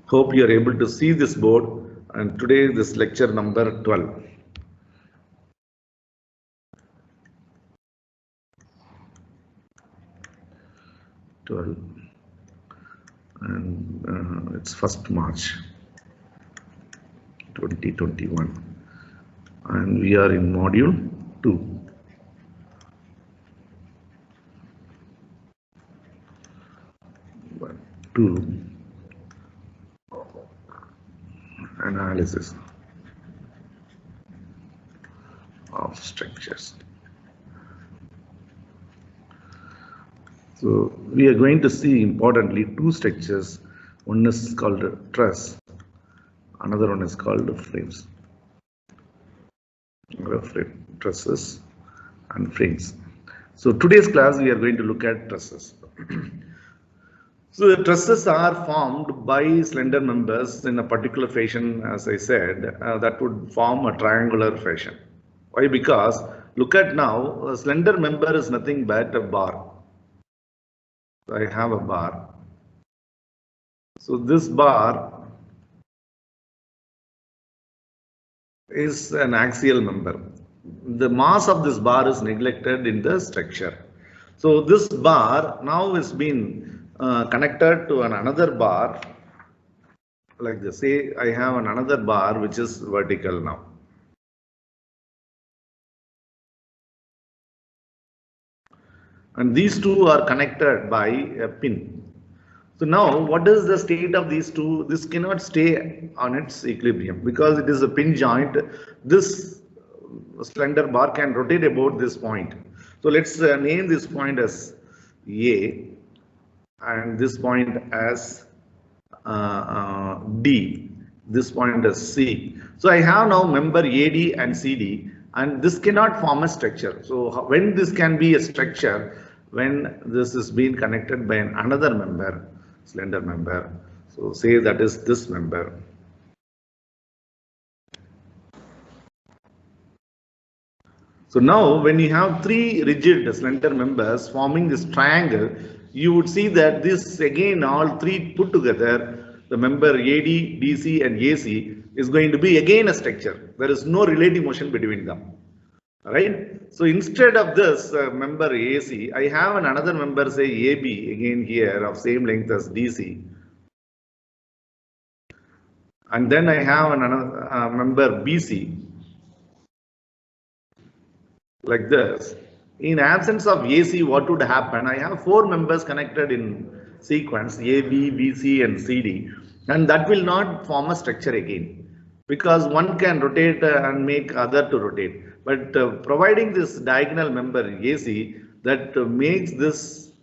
Hope you are able to see this board, and today this lecture number 12. And it's 1st March 2021, and we are in module 2. Analysis of structures. So we are going to see importantly two structures. One is called truss, another one is called frames. Trusses and frames. So today's class we are going to look at trusses. So the trusses are formed by slender members in a particular fashion, as I said, that would form a triangular fashion. Why? Because look at now, a slender member is nothing but a bar. So I have a bar. So this bar is an axial member. The mass of this bar is neglected in the structure. So this bar now is being connected to another bar like this. Say I have another bar which is vertical now. And these two are connected by a pin. So now what is the state of these two? This cannot stay on its equilibrium because it is a pin joint. This slender bar can rotate about this point. So let's name this point as A and this point as D, this point as C. So I have now member AD and CD, and this cannot form a structure. So when this can be a structure, when this is being connected by another member, slender member. So say that is this member. So now when you have three rigid slender members forming this triangle, you would see that this again all three put together, the member AD, DC and AC is going to be again a structure. There is no relative motion between them. Right? So instead of this member AC, I have another member say AB again here of same length as DC. And then I have another member BC like this. In absence of AC, what would happen? I have four members connected in sequence AB, BC and CD, and that will not form a structure again because one can rotate and make other to rotate. But providing this diagonal member AC that makes this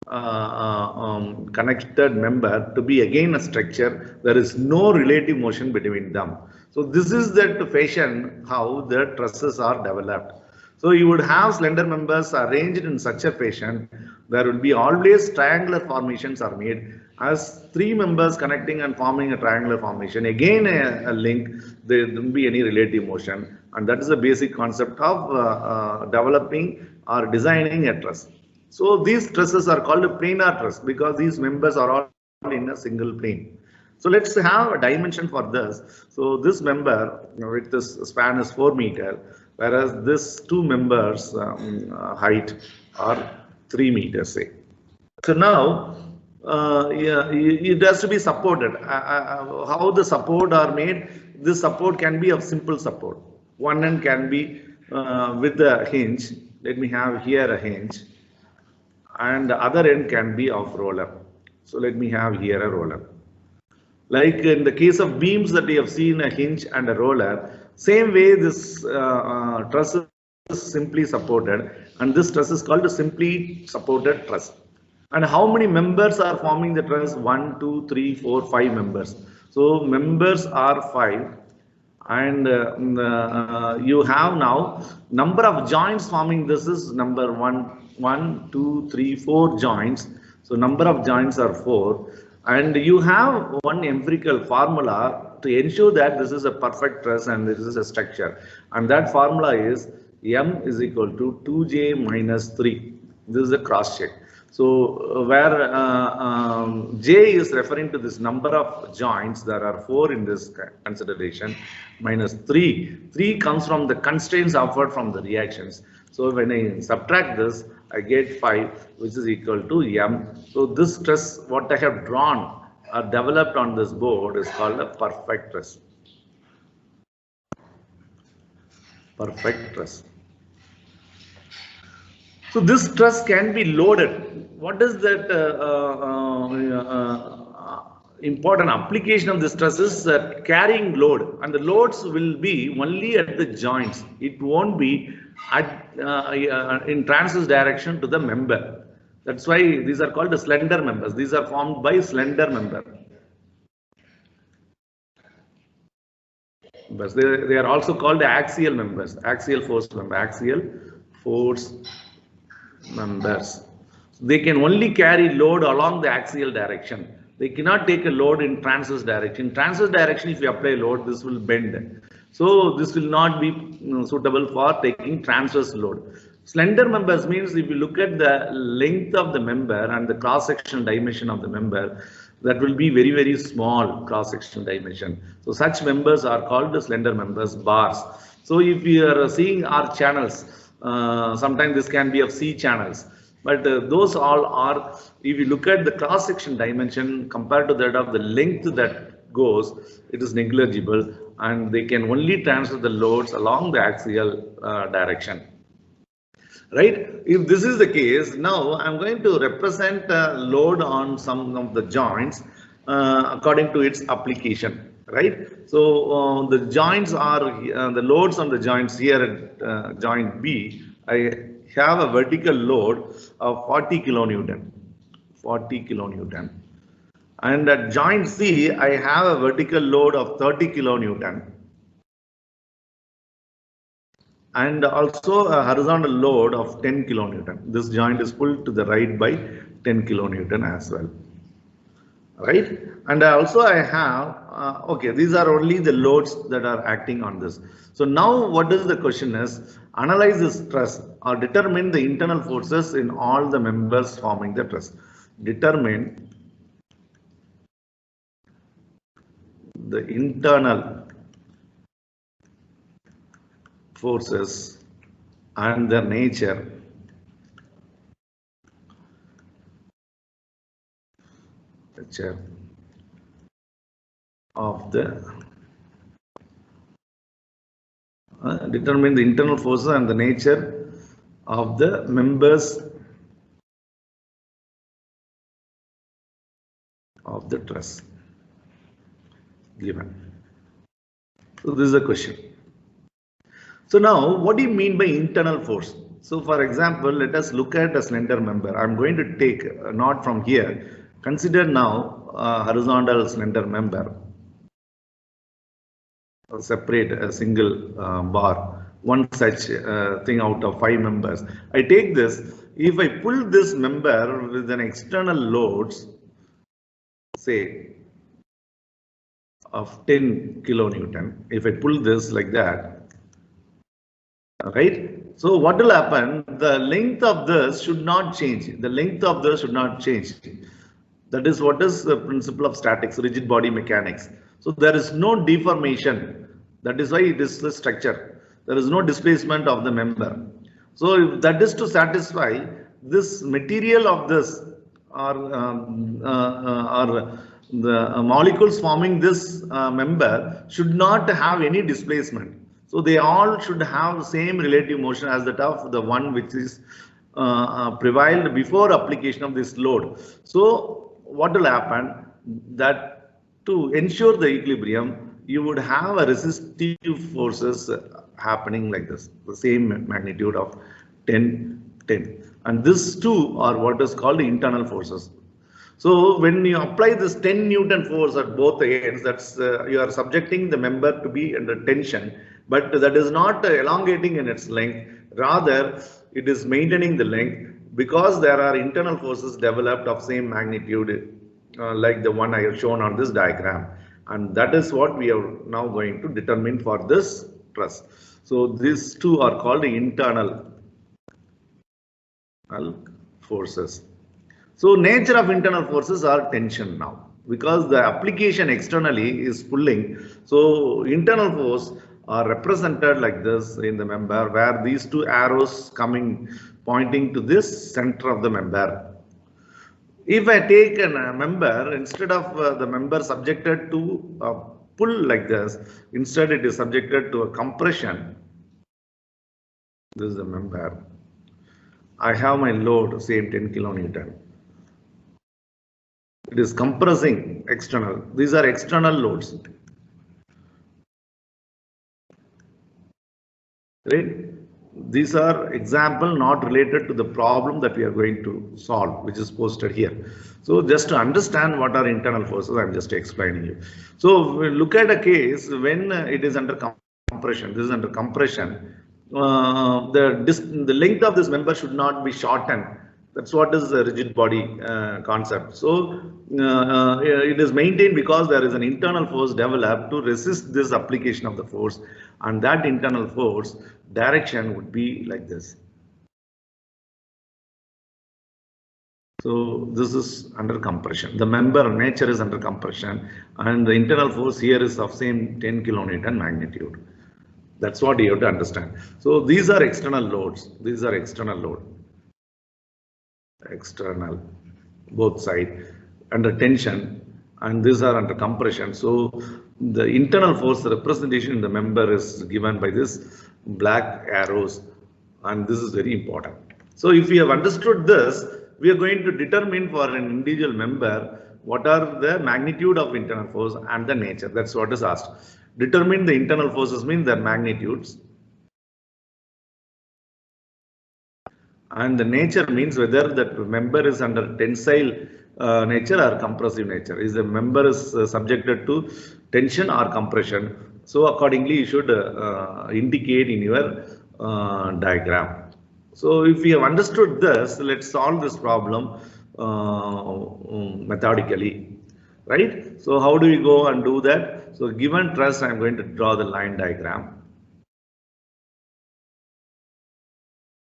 connected member to be again a structure, there is no relative motion between them. So this is that fashion how the trusses are developed. So you would have slender members arranged in such a fashion, there will be always triangular formations are made as three members connecting and forming a triangular formation. Again a link, there won't be any relative motion, and that is the basic concept of developing or designing a truss. So these trusses are called a planar truss because these members are all in a single plane. So let's have a dimension for this. So this member with this span is 4 meters, whereas this two members height are 3 meters, say. So now it has to be supported. How the support are made? This support can be of simple support. One end can be with a hinge. Let me have here a hinge, and the other end can be of roller. So let me have here a roller. Like in the case of beams that we have seen a hinge and a roller, same way this truss is simply supported, and this truss is called a simply supported truss. And how many members are forming the truss? 1, 2, 3, 4, 5 members. So members are 5, and you have now number of joints forming this is number 1, 2, 3, 4 joints. So number of joints are 4. And you have one empirical formula to ensure that this is a perfect truss and this is a structure. And that formula is M is equal to 2J minus 3. This is a cross check. So where J is referring to this number of joints, there are 4 in this consideration, minus 3. 3 comes from the constraints offered from the reactions. So when I subtract this, I get 5, which is equal to M. So this stress, what I have drawn or developed on this board, is called a perfect stress. Perfect stress. So this stress can be loaded. What is that important application of this stress is carrying load, and the loads will be only at the joints. It won't be at, in transverse direction to the member. That's why these are called the slender members. These are formed by slender member. But they are also called axial members, axial force members. They can only carry load along the axial direction. They cannot take a load in transverse direction. In transverse direction, if you apply load, this will bend. So this will not be suitable for taking transverse load. Slender members means if you look at the length of the member and the cross-sectional dimension of the member, that will be very, very small cross-sectional dimension. So such members are called the slender members, bars. So if you are seeing our channels, sometimes this can be of C channels, but those all are, if you look at the cross-section dimension compared to that of the length that goes, it is negligible, and they can only transfer the loads along the axial direction. Right? If this is the case, now I'm going to represent load on some of the joints according to its application. Right? So the joints are the loads on the joints here at joint B. I have a vertical load of 40 kilonewton. 40 kilonewton. And at joint C, I have a vertical load of 30 kilonewton. And also a horizontal load of 10 kilonewton. This joint is pulled to the right by 10 kilonewton as well. Right? And also I have, okay, these are only the loads that are acting on this. So now what is the question is, analyze the stress or determine the internal forces in all the members forming the truss. Determine the internal forces and their nature of the determine the internal forces and the nature of the members of the truss given. So this is a question. So now, what do you mean by internal force? So for example, let us look at a slender member. I'm going to take a knot from here. Consider now a horizontal slender member. Separate a single bar, one such thing out of 5 members. I take this. If I pull this member with an external loads, say of 10 kilonewton, if I pull this like that, right? So what will happen? The length of this should not change. The length of this should not change. That is what is the principle of statics, rigid body mechanics. So there is no deformation. That is why it is the structure. There is no displacement of the member. So if that is to satisfy this material of this or the molecules forming this member should not have any displacement. So they all should have the same relative motion as that of the one which is prevailed before application of this load. So what will happen? That to ensure the equilibrium, you would have a resistive forces happening like this, the same magnitude of 10, 10. And these two are what is called the internal forces. So when you apply this 10 Newton force at both ends, that's you are subjecting the member to be under tension, but that is not elongating in its length. Rather, it is maintaining the length because there are internal forces developed of same magnitude, like the one I have shown on this diagram. And that is what we are now going to determine for this truss. So these two are called the internal forces. So nature of internal forces are tension now, because the application externally is pulling. So internal force are represented like this in the member, where these two arrows coming pointing to this center of the member. If I take a member, instead of the member subjected to a pull like this, instead it is subjected to a compression. This is the member. I have my load, same 10 kilonewton. It is compressing external. These are external loads. Right? These are example not related to the problem that we are going to solve, which is posted here. So just to understand what are internal forces, I'm just explaining you. So we look at a case when it is under compression. This is under compression. The length of this member should not be shortened. That's what is the rigid body concept. So it is maintained because there is an internal force developed to resist this application of the force, and that internal force direction would be like this. So this is under compression. The member nature is under compression, and the internal force here is of same 10 kilonewton magnitude. That's what you have to understand. So these are external loads. These are external load. External, both side under tension, and these are under compression. So the internal force representation in the member is given by this black arrows, and this is very important. So if we have understood this, we are going to determine for an individual member what are the magnitude of internal force and the nature. That's what is asked. Determine the internal forces mean their magnitudes, and the nature means whether that member is under tensile nature or compressive nature. Is the member is subjected to tension or compression? So accordingly, you should indicate in your diagram. So if we have understood this, let's solve this problem methodically, right? So how do we go and do that? So given truss, I'm going to draw the line diagram.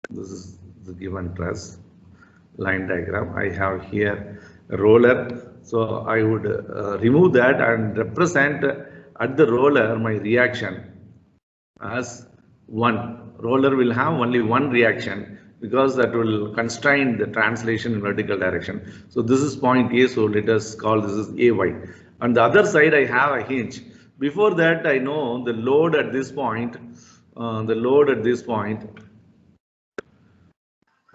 This is the given truss line diagram. I have here a roller. So I would remove that and represent at the roller my reaction as 1. Roller will have only one reaction because that will constrain the translation in vertical direction. So this is point A, so let us call this is AY. On the other side, I have a hinge. Before that, I know the load at this point,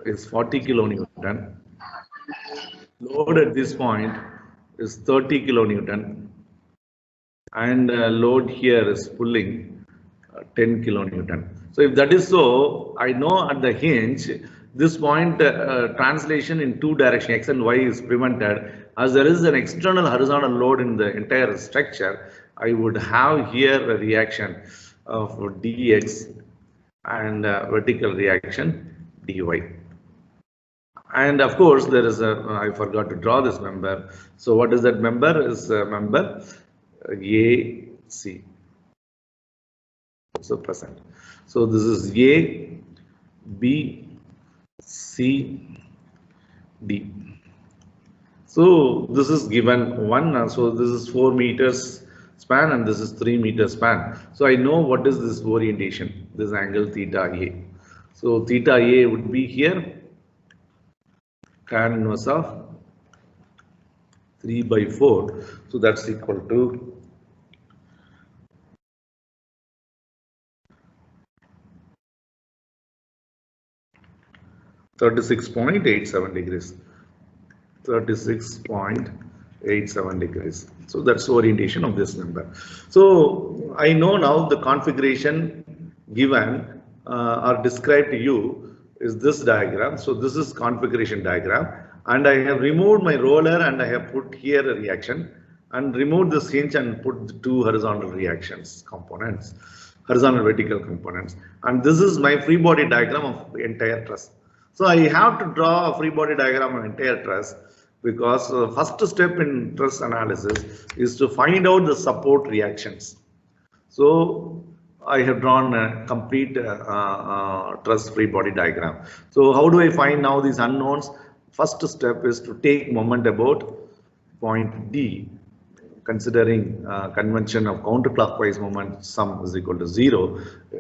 is 40 kilonewton. Load at this point is 30 kilonewton, and load here is pulling 10 kilonewton. So if that is so, I know at the hinge, this point translation in two directions, X and Y, is prevented. As there is an external horizontal load in the entire structure, I would have here a reaction of dx and vertical reaction dy. And of course, there is a, I forgot to draw this member. So what is that member? Is member AC. So present. So this is A, B, C, D. So this is given 1. So this is 4 meters span and this is 3 meter span. So I know what is this orientation, this angle theta A. So theta A would be here, tan inverse of 3/4. So that's equal to 36.87 degrees. 36.87 degrees. So that's the orientation of this number. So I know now the configuration given or described to you is this diagram. So this is configuration diagram, and I have removed my roller and I have put here a reaction and removed this hinge and put the two horizontal reactions components, horizontal vertical components, and this is my free body diagram of the entire truss. So I have to draw a free body diagram of entire truss because the first step in truss analysis is to find out the support reactions. So I have drawn a complete truss free body diagram. So how do I find now these unknowns? first step is to take moment about point D, considering convention of counterclockwise moment sum is equal to 0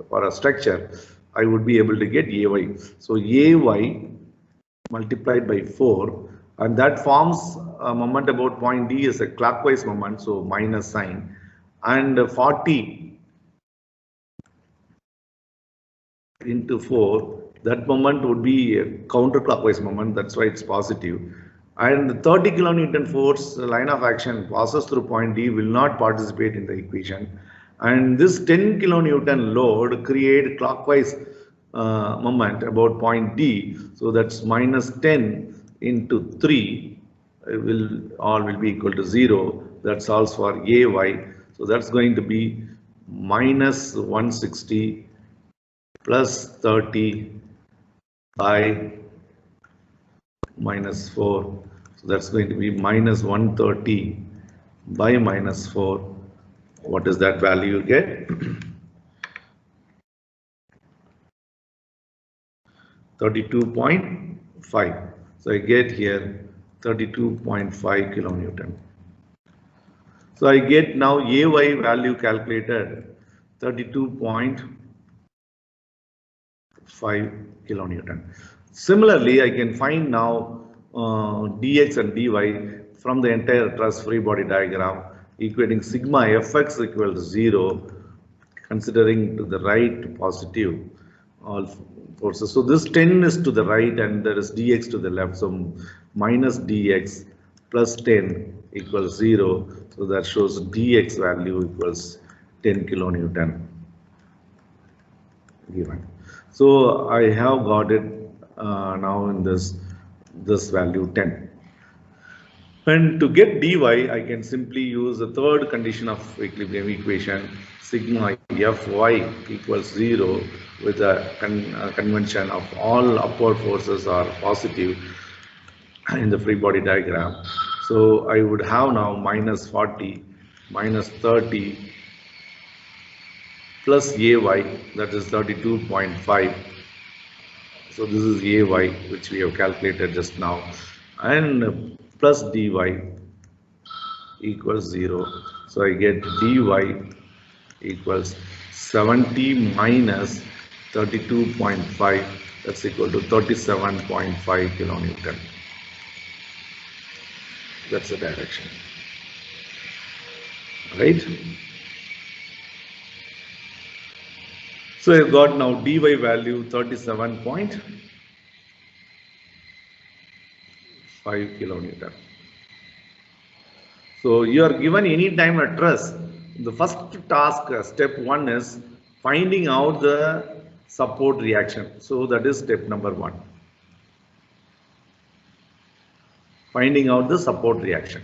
for a structure, I would be able to get AY. So AY multiplied by 4, and that forms a moment about point D is a clockwise moment, so minus sign, and 40 into 4, that moment would be a counterclockwise moment, that's why it's positive. And the 30 kilonewton force line of action passes through point D will not participate in the equation. And this 10 kilonewton load create clockwise moment about point D. So that's minus 10 into 3 will be equal to 0. That solves for AY. So that's going to be minus 160 plus 30 by minus 4. So that's going to be minus 130 by minus 4. What is that value you get? 32.5. So I get here 32.5 kilonewton. So I get now AY value calculated 32.5 kilonewton. Similarly, I can find now dx and dy from the entire truss free body diagram, equating sigma fx equal to 0, considering to the right positive all forces. So this 10 is to the right and there is dx to the left. So minus dx plus 10 equals 0. So that shows dx value equals 10 kilonewton given. So I have got it now in this value 10. And to get dy, I can simply use the third condition of equilibrium equation, sigma fy equals 0, with a convention of all upward forces are positive in the free body diagram. So I would have now minus 40, minus 30 plus AY, that is 32.5. So this is AY, which we have calculated just now, and plus dy equals 0. So I get dy equals 70 minus 32.5, that's equal to 37.5 kilonewton. That's the direction, right? So I've got now dy value 37.5 kilonewton. So you are given any time a truss, the first task, step 1 is finding out the support reaction. So that is step number 1. Finding out the support reaction.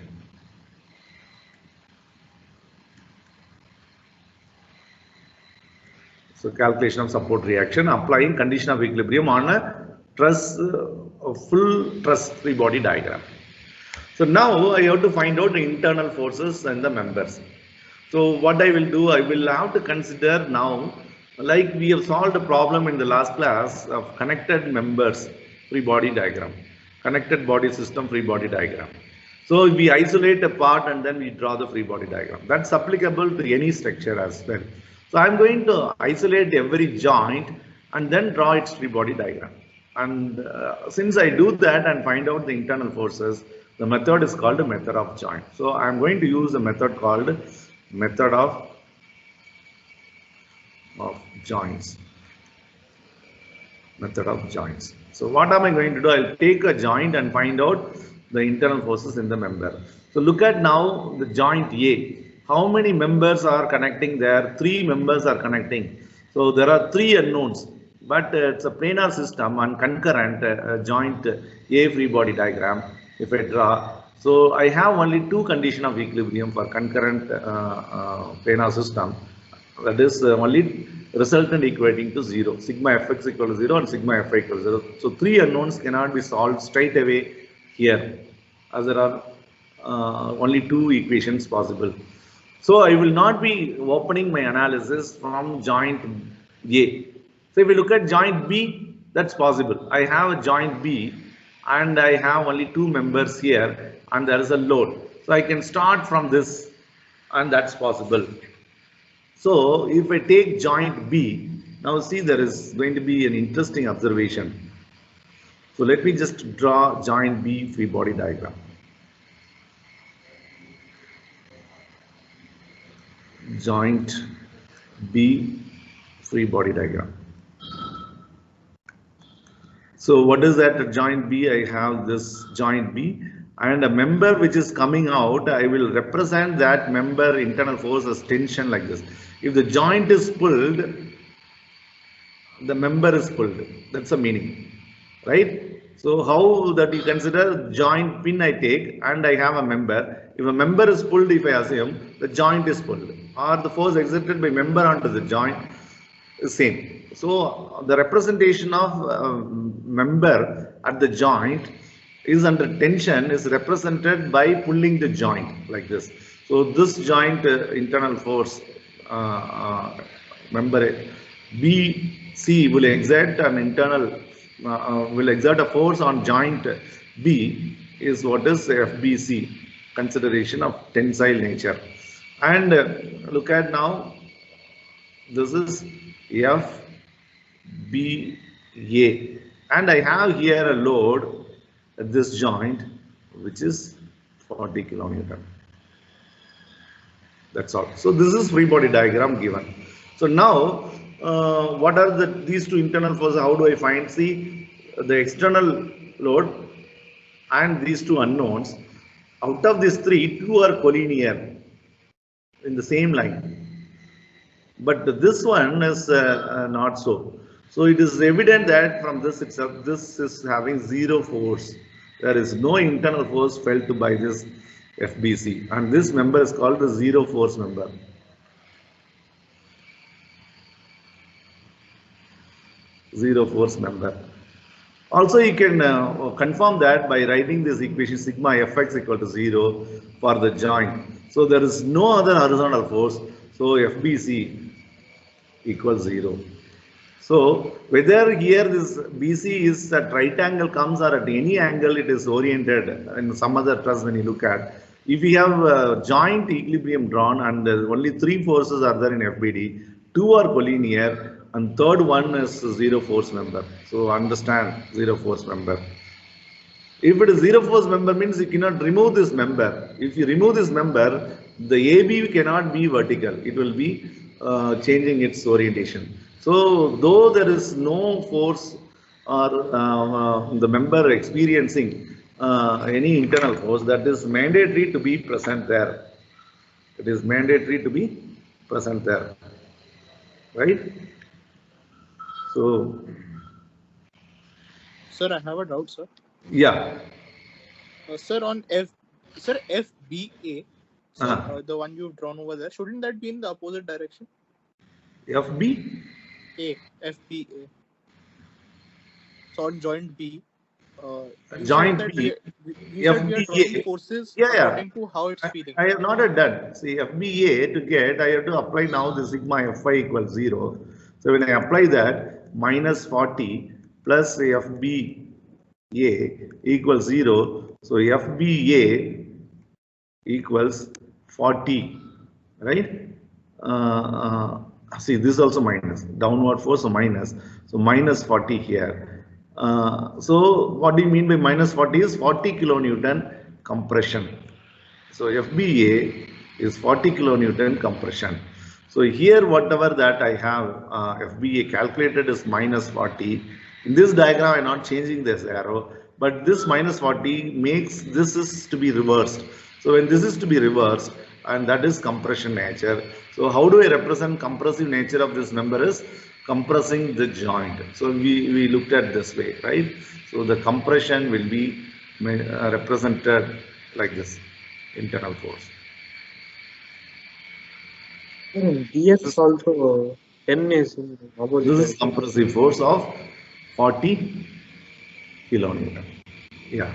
So calculation of support reaction, applying condition of equilibrium on a truss, a full truss free body diagram. So now I have to find out the internal forces and the members. So what I will do, I will have to consider now, like we have solved a problem in the last class of connected members free body diagram, connected body system free body diagram. So we isolate a part and then we draw the free body diagram. That's applicable to any structure as well. So I'm going to isolate every joint and then draw its free body diagram. And since I do that and find out the internal forces, the method is called the method of joint. So I'm going to use a method called method of joints. Method of joints. So what am I going to do? I'll take a joint and find out the internal forces in the member. So look at now the joint A. How many members are connecting there? 3 members are connecting. So there are 3 unknowns, but it's a planar system and concurrent joint A free body diagram. If I draw, so I have only 2 conditions of equilibrium for concurrent planar system. That is only resultant equating to 0. Sigma fx equal to 0 and sigma fy equal to 0. So 3 unknowns cannot be solved straight away here, as there are only 2 equations possible. So I will not be opening my analysis from joint A. So if we look at joint B, that's possible. I have a joint B and I have only 2 members here, and there is a load. So I can start from this, and that's possible. So if I take joint B, now see there is going to be an interesting observation. So let me just draw joint B free body diagram. Joint B free body diagram. So what is that joint B? I have this joint B, and a member which is coming out, I will represent that member internal force as tension like this. If the joint is pulled, the member is pulled. That's the meaning, right? So how that you consider joint pin I take and I have a member. If a member is pulled, if I assume the joint is pulled, or the force exerted by member onto the joint is same. So the representation of member at the joint is under tension is represented by pulling the joint like this. So this joint internal force member BC will exert an internal will exert a force on joint B is what is FBC, consideration of tensile nature. And look at now, this is FBA, and I have here a load at this joint which is 40 kilonewton. That's all. So this is free body diagram given. So now what are these two internal forces? How do I find? See, the external load and these two unknowns. Out of these three, 2 are collinear in the same line, but this one is not so. So it is evident that from this itself, this is having zero force. There is no internal force felt by this FBC, and this member is called the zero force member. Zero force member. Also, you can confirm that by writing this equation sigma Fx equal to 0 for the joint. So there is no other horizontal force. So FBC equals 0. So whether here this BC is at right angle comes or at any angle it is oriented in some other truss when you look at. If we have joint equilibrium drawn and only 3 forces are there in FBD, 2 are collinear, and third one is zero force member. So understand zero force member. If it is zero force member means you cannot remove this member. If you remove this member, the AB cannot be vertical. It will be changing its orientation. So though there is no force or the member experiencing any internal force, that is mandatory to be present there. It is mandatory to be present there, right? So, sir, I have a doubt, sir. Yeah. Sir, on FBA, sir, the one you've drawn over there, shouldn't that be in the opposite direction? FBA. So on joint B. Joint B. We are drawing forces according to how it's feeling. I have not done. See, FBA to get, I have to apply now the sigma Fy equals 0. So when I apply that, minus 40 plus FBA equals 0. So FBA equals 40, right? See, this is also minus, downward force, so minus. So minus 40 here. So what do you mean by minus 40 is 40 kilonewton compression. So FBA is 40 kilonewton compression. So here whatever that I have FBA calculated is minus 40. In this diagram I am not changing this arrow, but this minus 40 makes this is to be reversed. So when this is to be reversed, and that is compression nature. So how do I represent compressive nature of this member is compressing the joint. So we looked at this way, right? So the compression will be represented like this, internal force. DS is also N is opposite. This is compressive force of 40 kilonewton. Yeah.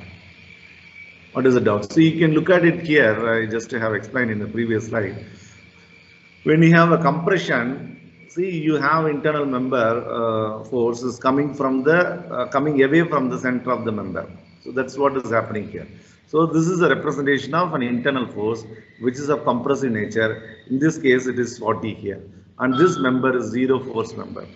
What is the doubt? So you can look at it here. I just have explained in the previous slide. When you have a compression, see you have internal member forces coming from the coming away from the center of the member. So that's what is happening here. So this is a representation of an internal force which is of compressive nature. In this case, it is 40 here, and this member is zero force member.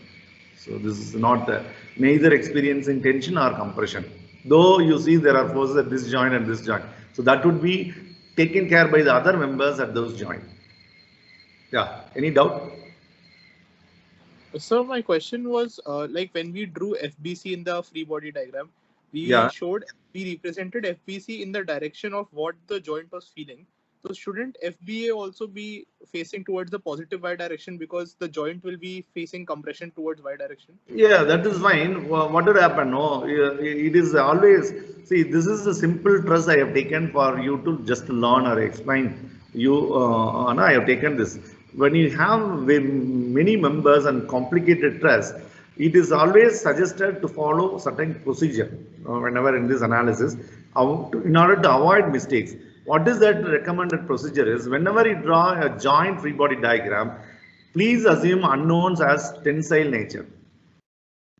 So this is not neither experiencing tension or compression. Though you see there are forces at this joint and this joint. So that would be taken care by the other members at those joints. Yeah, any doubt? So my question was, like when we drew FBC in the free body diagram, we represented FBC in the direction of what the joint was feeling. So shouldn't FBA also be facing towards the positive y direction, because the joint will be facing compression towards y direction? Yeah, that is fine. What would happen? No, it is always, see, this is a simple truss I have taken for you to just learn or explain you. No, I have taken this. When you have many members and complicated truss, it is always suggested to follow certain procedure whenever in this analysis in order to avoid mistakes. What is that recommended procedure is, whenever you draw a joint free body diagram, please assume unknowns as tensile nature.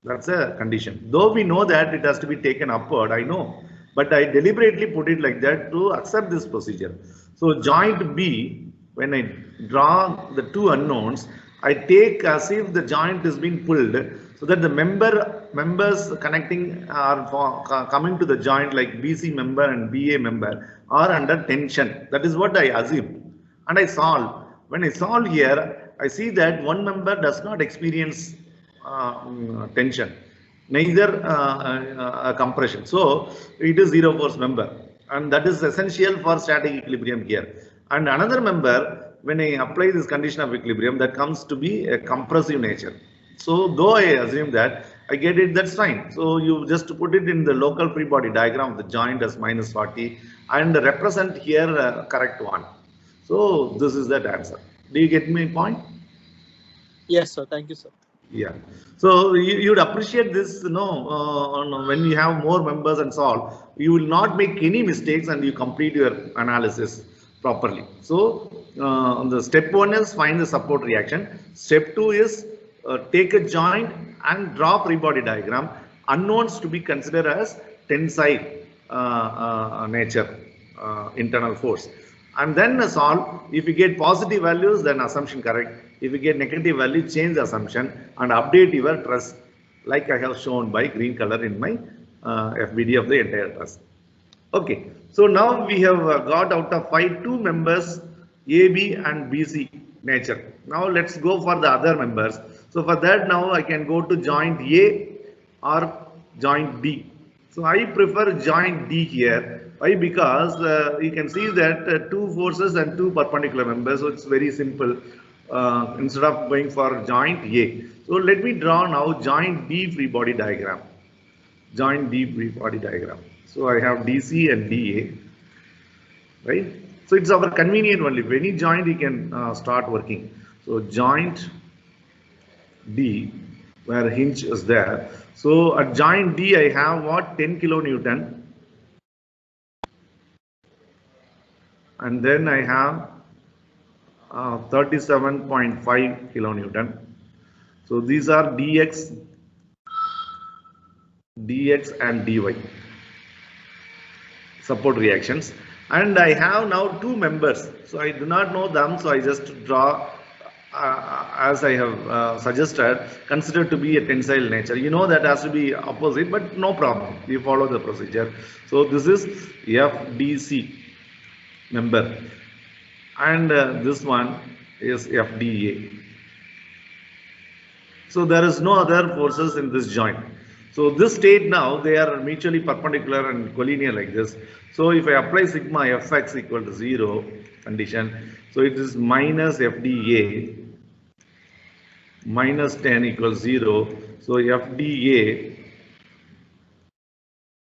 That's a condition. Though we know that it has to be taken upward, I know, but I deliberately put it like that to accept this procedure. So joint B, when I draw the two unknowns, I take as if the joint is being pulled, so that the members connecting are coming to the joint, like BC member and BA member, are under tension. That is what I assume, and I solve. When I solve here, I see that one member does not experience tension, neither compression. So it is zero force member, and that is essential for static equilibrium here. And another member, when I apply this condition of equilibrium, that comes to be a compressive nature. So though I assume that, I get it, that's fine. So you just put it in the local free body diagram of the joint as minus 40 and represent here a correct one. So this is that answer. Do you get my point? Yes, sir. Thank you, sir. Yeah. So you would appreciate this, when you have more members and solve, you will not make any mistakes and you complete your analysis properly. So the step 1 is find the support reaction. Step 2 is take a joint and draw free body diagram. Unknowns to be considered as tensile nature, internal force. And then solve. If you get positive values, then assumption correct. If you get negative value, change the assumption and update your truss, like I have shown by green color in my FBD of the entire truss. Okay, so now we have got out of 5 2 members, AB and BC nature. Now let's go for the other members. So for that, now I can go to joint A or joint D. So I prefer joint D here. Why? Because you can see that two forces and two perpendicular members, so it's very simple. Instead of going for joint A. So let me draw now joint D free body diagram. Joint D free body diagram. So I have DC and DA, right? So it's our convenient only. Any joint you can start working. So joint D, where hinge is there. So at joint D I have what? 10 kilonewton. And then I have 37.5 kilonewton. So these are dx and dy support reactions, and I have now two members, so I do not know them, so I just draw as I have suggested, considered to be a tensile nature. You know that has to be opposite, but no problem, we follow the procedure. So this is FDC member, and this one is FDA. So there is no other forces in this joint. So this state now, they are mutually perpendicular and collinear like this. So if I apply sigma Fx equal to 0 condition, so it is minus FDA minus 10 equals 0. So FDA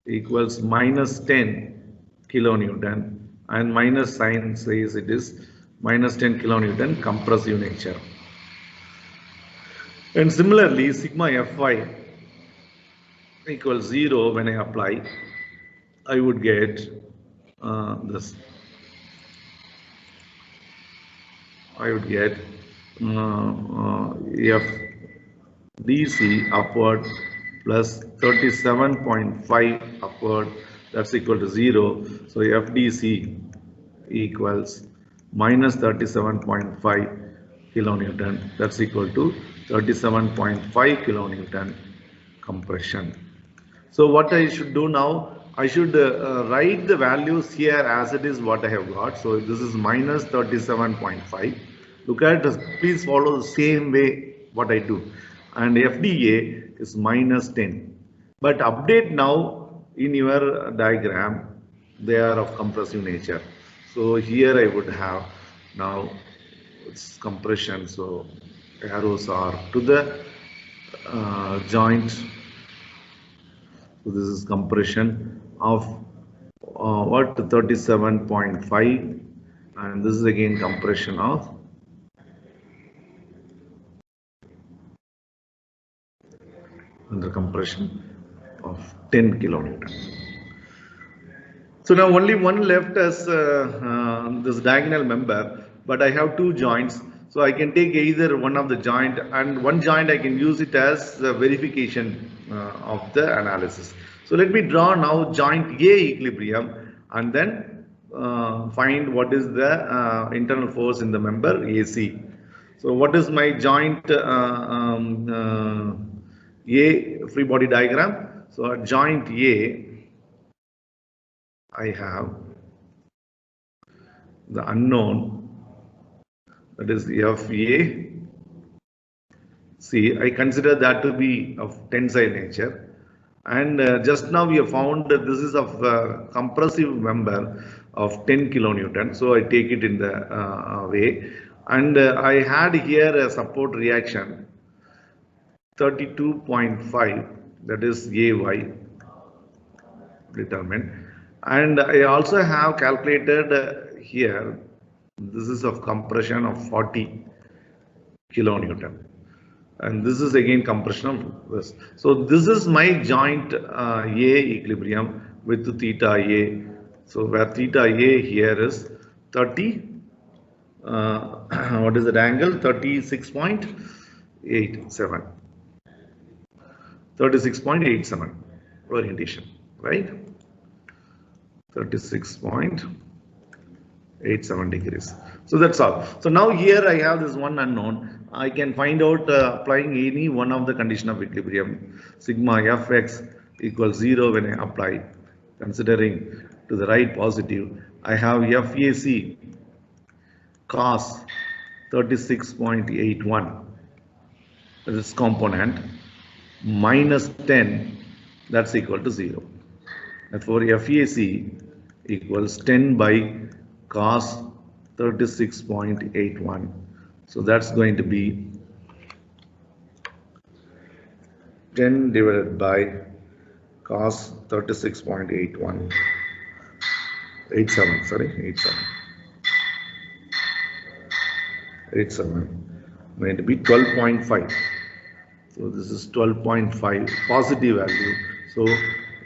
equals minus 10 kilonewton, and minus sign says it is minus 10 kilonewton compressive nature. And similarly, sigma Fy equals 0 when I apply, I would get this. I would get FDC upward plus 37.5 upward that's equal to 0. So FDC equals minus 37.5 kilonewton, that's equal to 37.5 kilonewton compression. So what I should do now, I should write the values here as it is what I have got. So this is minus 37.5. Look at this, please follow the same way what I do. And FDA is minus 10. But update now in your diagram, they are of compressive nature. So here I would have now it's compression. So arrows are to the joint. So this is compression of what 37.5, and this is again compression of under compression of 10 kilonewton. So now only one left as this diagonal member, but I have two joints. So I can take either one of the joint, and one joint I can use it as the verification of the analysis. So let me draw now joint A equilibrium and then find what is the internal force in the member AC. So what is my joint A free body diagram? So at joint A, I have the unknown, that is FA. See, I consider that to be of tensile nature, and just now we have found that this is of compressive member of 10 kilonewton. So I take it in the way, and I had here a support reaction 32.5, that is AY determined, and I also have calculated here, this is of compression of 40 kilonewton, and this is again compression of this. So this is my joint A equilibrium with theta A. So where theta A here is 30, what is that angle? 36.87. 36.87 orientation, right? 36.87 degrees. So that's all. So now here I have this one unknown. I can find out applying any one of the condition of equilibrium. Sigma Fx equals 0 when I apply. Considering to the right positive, I have FAC cos 36.81, this component, minus 10, that's equal to 0. Therefore, FAC equals 10 by cos 36.81. So that's going to be 10 divided by cos 36.81. 87, sorry, 87. Going to be 12.5. So this is 12.5 positive value. So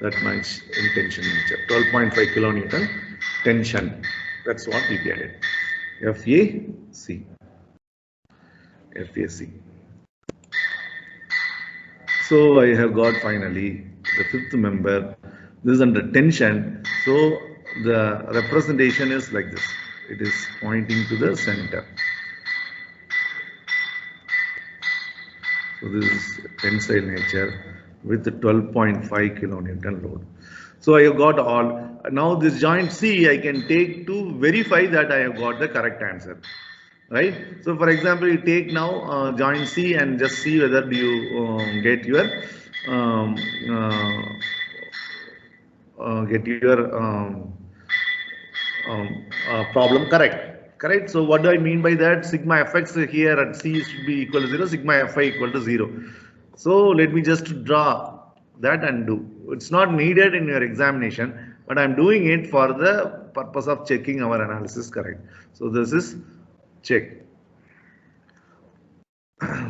that much in tension nature. 12.5 kilonewton tension. That's what we get it. FAC. FAC. So I have got finally the fifth member. This is under tension. So the representation is like this. It is pointing to the center. So this is tensile nature with the 12.5 kilonewton load. So I have got all. Now this joint C I can take to verify that I have got the correct answer, right? So for example, you take now joint C and just see whether do you get your problem correct. So what do I mean by that? Sigma Fx here at C should be equal to 0, sigma Fi equal to 0. So let me just draw that and do. It's not needed in your examination, but I'm doing it for the purpose of checking our analysis correct. So this is check.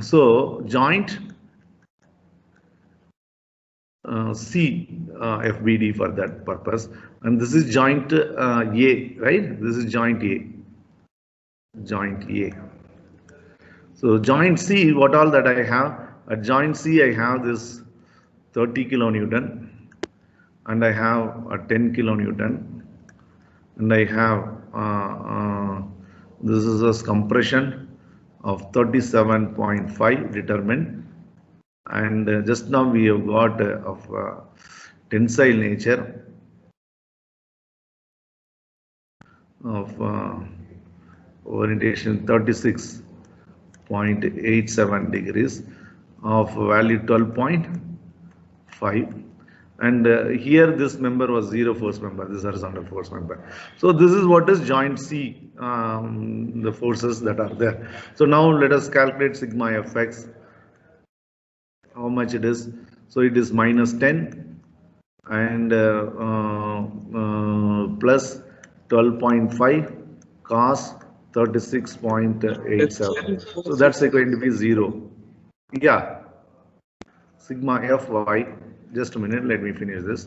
So joint C FBD for that purpose, and this is joint A, right? This is joint A. Joint A. So joint C, what all that I have? At joint C, I have this 30 kilonewton, and I have a 10 kilonewton, and I have this is a compression of 37.5 determined, and just now we have got of tensile nature of orientation 36.87 degrees of value 12.5, and here this member was zero force member, this horizontal force member. So this is what is joint C, the forces that are there. So now let us calculate sigma fx, how much it is. So it is minus 10 and plus 12.5 cos 36.87. So that's going to be 0. Yeah, sigma Fy, just a minute, let me finish this.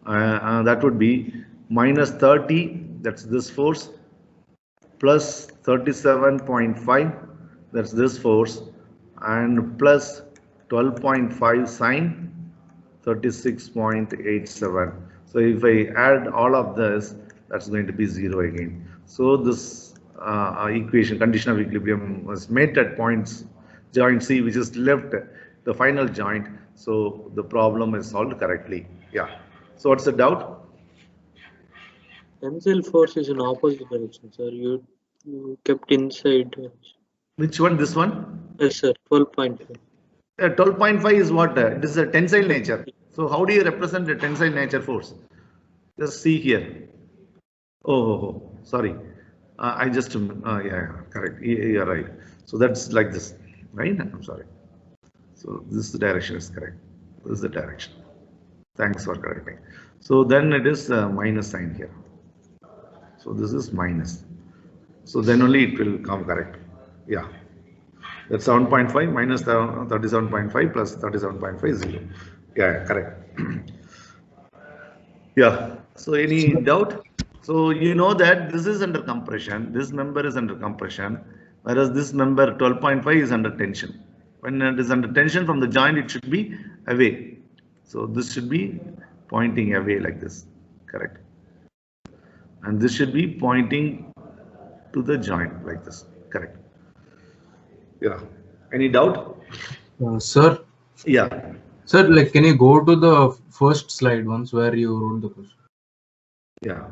That would be minus 30, that's this force, plus 37.5, that's this force, and plus 12.5 sine 36.87. So if I add all of this, that's going to be 0 again. So this equation, condition of equilibrium, was met at points joint C, which is left the final joint. So the problem is solved correctly. Yeah. So what's the doubt? Tensile force is in opposite direction, sir. You kept inside. Which one? This one? Yes, sir. 12.5. 12.5 is what? It is a tensile nature. So how do you represent the tensile nature force? Just see here. Oh, sorry. I just, yeah, correct. You're right. So that's like this, right? I'm sorry. So this direction is correct. This is the direction. Thanks for correcting. So then it is minus sign here. So this is minus. So then only it will come correct. Yeah. That's 7.5 minus 37.5 plus 37.5 0. Yeah, correct. Yeah. So any doubt? So you know that this is under compression, this member is under compression, whereas this member 12.5 is under tension. When it is under tension from the joint, it should be away. So this should be pointing away like this, correct? And this should be pointing to the joint like this, correct? Yeah. Any doubt? Sir? Yeah. Sir, like, can you go to the first slide once where you wrote the question? Yeah.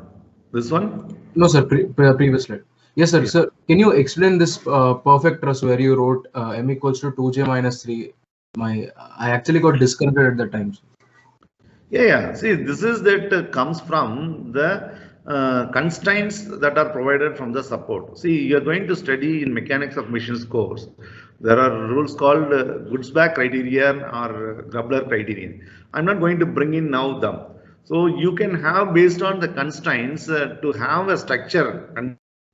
This one? No, sir, previous slide. Yes, sir. Yeah. Sir, can you explain this perfect truss where you wrote m equals to 2j minus 3? I actually got disconnected at that time. Sir. Yeah. See, this is that comes from the constraints that are provided from the support. See, you are going to study in mechanics of machines course. There are rules called Gutzbach criterion or Grubler criterion. I'm not going to bring in now them. So you can have, based on the constraints, to have a structure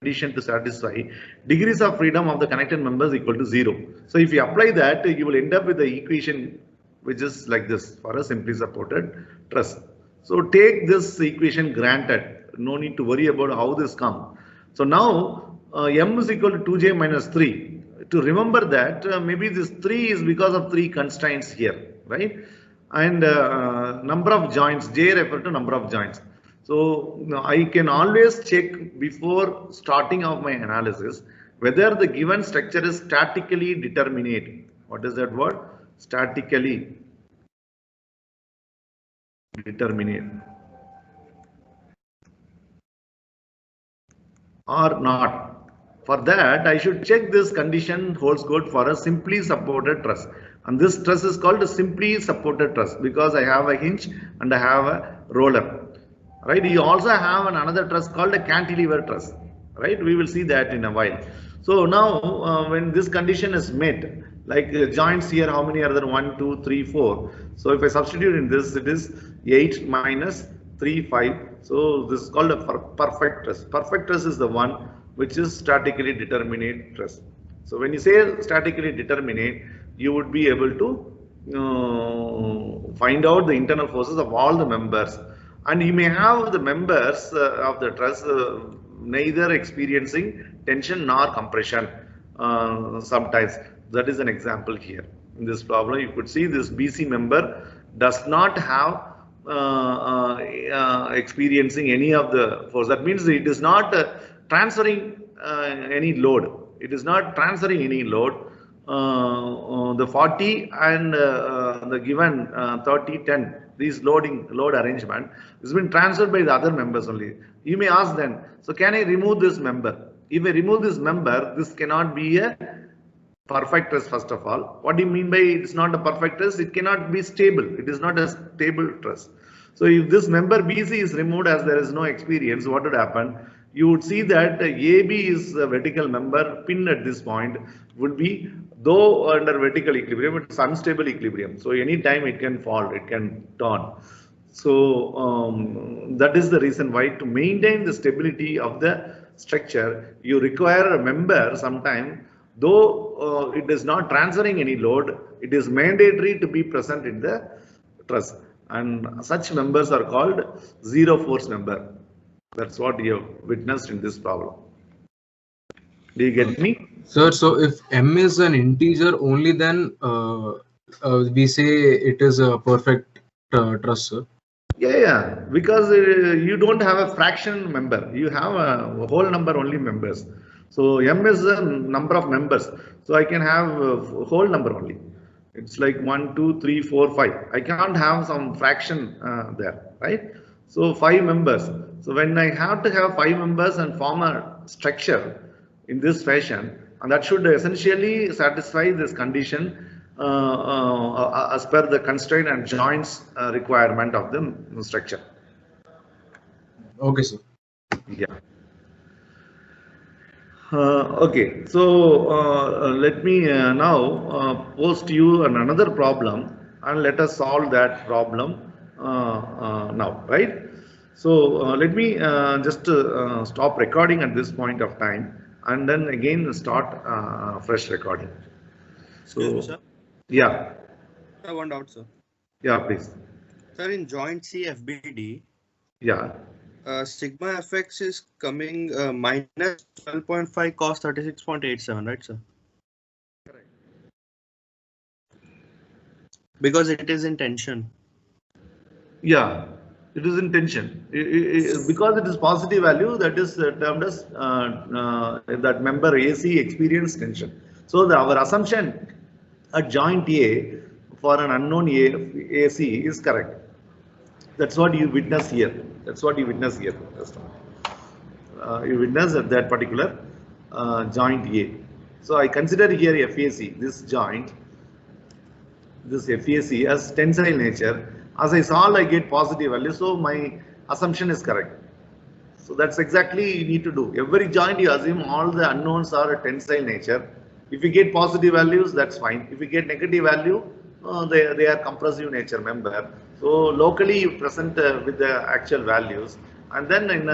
condition to satisfy, degrees of freedom of the connected members equal to 0. So if you apply that, you will end up with the equation which is like this for a simply supported truss. So take this equation granted. No need to worry about how this comes. So now m is equal to 2j minus 3. To remember that maybe this 3 is because of 3 constraints here, right? And number of joints, j refer to number of joints. So I can always check before starting of my analysis whether the given structure is statically determinate. What is that word? Statically determinate or not. For that, I should check this condition holds good for a simply supported truss. And this truss is called a simply supported truss because I have a hinge and I have a roller. Right? You also have another truss called a cantilever truss. Right? We will see that in a while. So now, when this condition is met, like joints here, how many are there? 1, 2, 3, 4. So if I substitute in this, it is 8 minus 3, 5. So this is called a perfect truss. Perfect truss is the one which is statically determinate truss. So when you say statically determinate, you would be able to find out the internal forces of all the members. And you may have the members of the truss neither experiencing tension nor compression sometimes. That is an example here. In this problem, you could see this BC member does not have experiencing any of the force. That means it is not transferring any load. It is not transferring any load. The 40 and the given 30, 10, these load arrangement has been transferred by the other members only. You may ask then, so can I remove this member? If I remove this member, this cannot be a perfect truss. First of all, what do you mean by it's not a perfect truss? It cannot be stable. It is not a stable truss. So if this member BC is removed as there is no experience, what would happen? You would see that AB is a vertical member pinned at this point would be, though under vertical equilibrium, it's unstable equilibrium. So any time it can fall, it can turn. So that is the reason why, to maintain the stability of the structure, you require a member sometime, though it is not transferring any load, it is mandatory to be present in the truss. And such members are called zero force member. That's what you have witnessed in this problem. Do you get me? Sir, so if M is an integer only, then we say it is a perfect truss, sir. Yeah, because you don't have a fraction member. You have a whole number only members. So M is a number of members. So I can have a whole number only. It's like 1, 2, 3, 4, 5. I can't have some fraction there, right? So 5 members. So when I have to have 5 members and form a structure in this fashion, and that should essentially satisfy this condition as per the constraint and joints requirement of the structure. Okay, sir. Yeah. Okay, so let me now post you another problem, and let us solve that problem now, right? So let me just stop recording at this point of time, and then again start fresh recording. So, Excuse me, sir. Yeah. I want out, sir. Yeah, please. Sir, in joint C FBD, Yeah. sigma fx is coming minus 12.5 cos 36.87, right, sir? Correct. Because it is in tension. Yeah, it is in tension. Because it is positive value, that is termed as that member AC experienced tension. So our assumption at joint A for an unknown AC is correct. That's what you witness here. That's what you witness here. You witness at that particular joint A. So I consider here FAC, this joint, this FAC as tensile nature. As I solve, I get positive value. So my assumption is correct. So that's exactly you need to do. Every joint you assume all the unknowns are a tensile nature. If you get positive values, that's fine. If you get negative value, they are compressive nature member. So locally you present with the actual values, and then in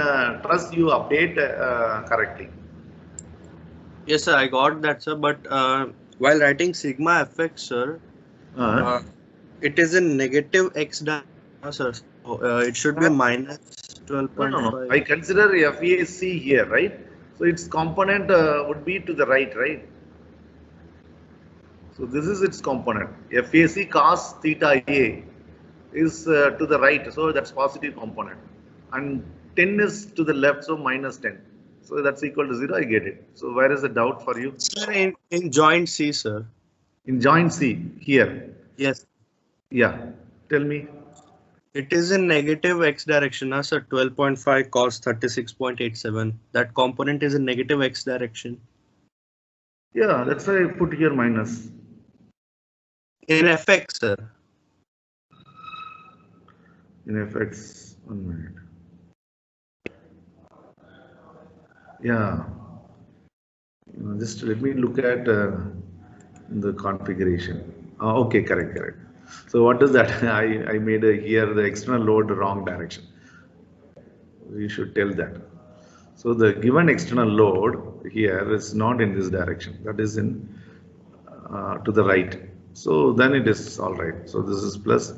truss you update correctly. Yes, sir, I got that, sir. But while writing sigma fx, sir, it is a negative x dash, sir. So, it should be minus 12.5. No. I consider FAC here, right? So its component would be to the right, right? So this is its component. FAC cos theta A is to the right, so that's positive component. And 10 is to the left, so minus 10. So that's equal to 0, I get it. So where is the doubt for you? Sir, in joint C, sir. In joint C, here. Yes. Yeah, tell me. It is in negative x direction, sir. 12.5 cos 36.87. That component is in negative x direction. Yeah, that's why I put here minus. In fx, sir. In fx, 1 minute. Yeah. Just let me look at the configuration. Okay, correct. So what is that? I made here the external load wrong direction. We should tell that. So the given external load here is not in this direction. That is in to the right. So then it is all right. So this is plus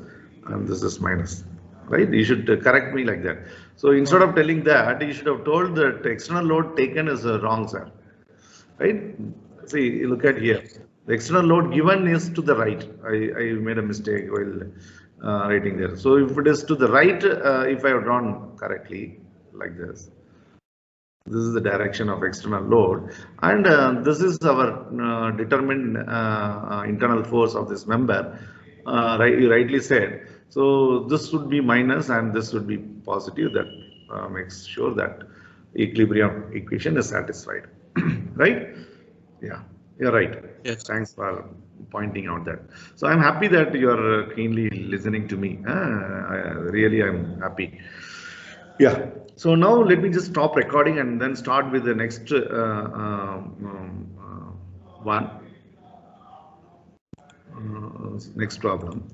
and this is minus. Right? You should correct me like that. So instead of telling that, you should have told that external load taken is wrong, sir. Right? See, look at here. The external load given is to the right. I made a mistake while writing there. So if it is to the right, if I have drawn correctly like this is the direction of external load, and this is our determined internal force of this member. Right, you rightly said. So this would be minus and this would be positive. That makes sure that equilibrium equation is satisfied. Right? Yeah, you're right. Yes. Thanks for pointing out that. So I'm happy that you're keenly listening to me. Really, I'm happy. Yeah. So now let me just stop recording and then start with the next one. Next problem.